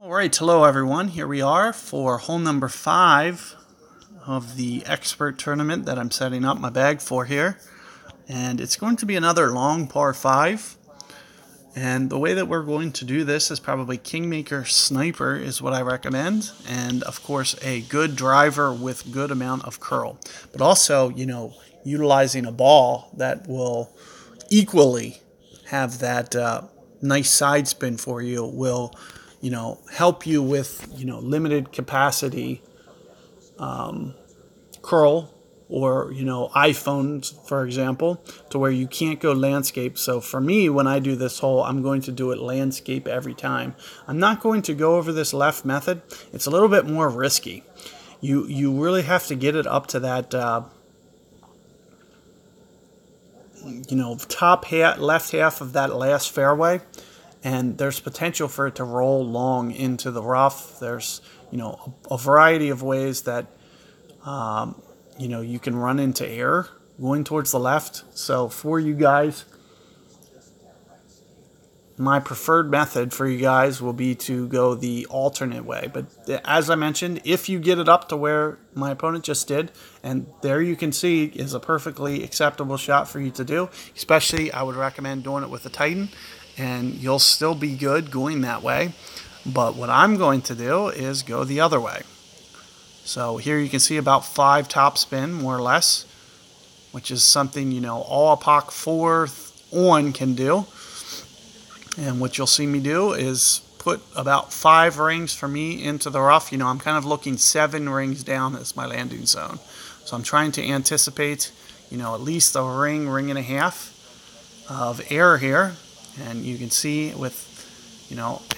All right, hello everyone. Here we are for hole number 5 of the expert tournament that I'm setting up my bag for here. And it's going to be another long par 5. And the way that we're going to do this is probably Kingmaker Sniper is what I recommend. And of course, a good driver with good amount of curl. But also, utilizing a ball that will equally have that nice side spin for you will help you with, limited capacity curl or, iPhones, for example, to where you can't go landscape. So for me, when I do this hole, I'm going to do it landscape every time. I'm not going to go over this left method. It's a little bit more risky. You really have to get it up to that, top half, left half of that last fairway. And there's potential for it to roll long into the rough. There's, a variety of ways that, you can run into error going towards the left. So for you guys, my preferred method for you guys will be to go the alternate way. But as I mentioned, if you get it up to where my opponent just did, and there you can see is a perfectly acceptable shot for you to do, especially I would recommend doing it with a Titan, and you'll still be good going that way. But what I'm going to do is go the other way. So here you can see about 5 top spin, more or less, which is something, all a POC 4 on can do. And what you'll see me do is put about 5 rings for me into the rough. I'm kind of looking 7 rings down as my landing zone. So I'm trying to anticipate, at least a ring and a half of error here. And you can see with,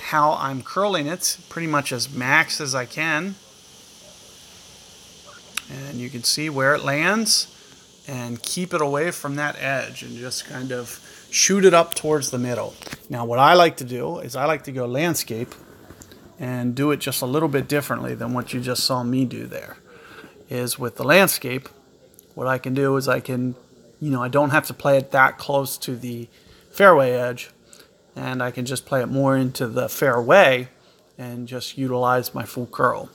how I'm curling it pretty much as max as I can. And you can see where it lands and keep it away from that edge and just kind of shoot it up towards the middle. Now what I like to do is I like to go landscape and do it just a little bit differently than what you just saw me do there. Is with the landscape, what I can do is I can, I don't have to play it that close to the fairway edge, and I can just play it more into the fairway and just utilize my full curl.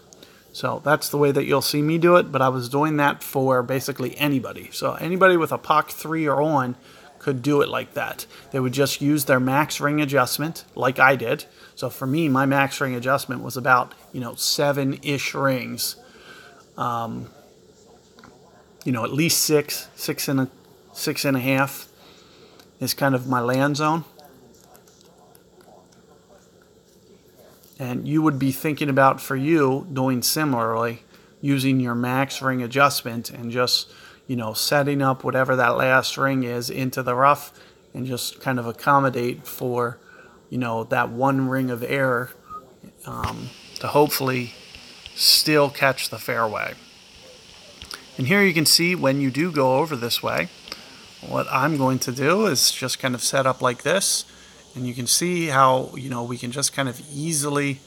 So that's the way that you'll see me do it, but I was doing that for basically anybody. So anybody with a POC 3 or on could do it like that. They would just use their max ring adjustment like I did. So for me, my max ring adjustment was about, 7-ish rings. At least 6 and a half is kind of my land zone. And you would be thinking about, for you, doing similarly, using your max ring adjustment and just, setting up whatever that last ring is into the rough and just kind of accommodate for, that 1 ring of error to hopefully still catch the fairway. And here you can see when you do go over this way, what I'm going to do is just kind of set up like this. And you can see how, we can just kind of easily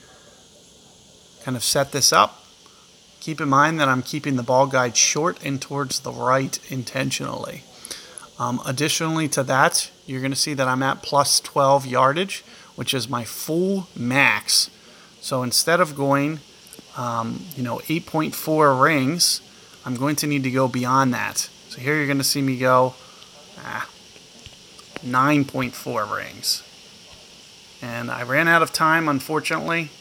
kind of set this up. Keep in mind that I'm keeping the ball guide short and towards the right intentionally. Additionally to that, you're going to see that I'm at plus 12 yardage, which is my full max. So instead of going, 8.4 rings, I'm going to need to go beyond that. So here you're going to see me go 9.4 rings. And I ran out of time, unfortunately.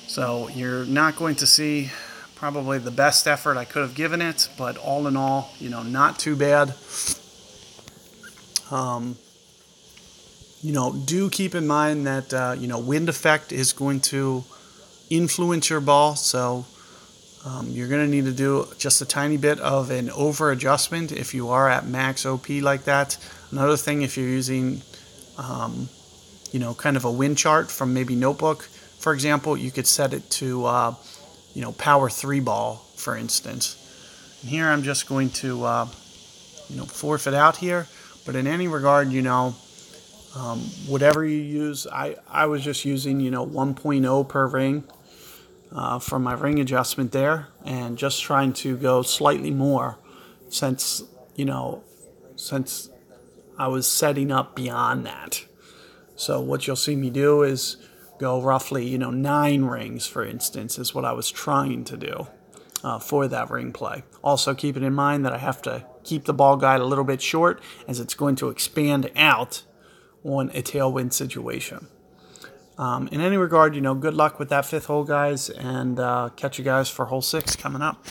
So you're not going to see probably the best effort I could have given it, but all in all, not too bad. Do keep in mind that, wind effect is going to influence your ball. So you're going to need to do just a tiny bit of an over adjustment if you are at max OP like that. Another thing, if you're using, kind of a wind chart from maybe Notebook, for example, you could set it to, power 3 ball, for instance. And here I'm just going to, forfeit out here. But in any regard, whatever you use, I was just using, 1.0 per ring for my ring adjustment there, and just trying to go slightly more since I was setting up beyond that. So what you'll see me do is go roughly, 9 rings, for instance, is what I was trying to do for that ring play. Also keeping in mind that I have to keep the ball guide a little bit short, as it's going to expand out on a tailwind situation. In any regard, good luck with that 5th hole, guys, and catch you guys for hole 6 coming up.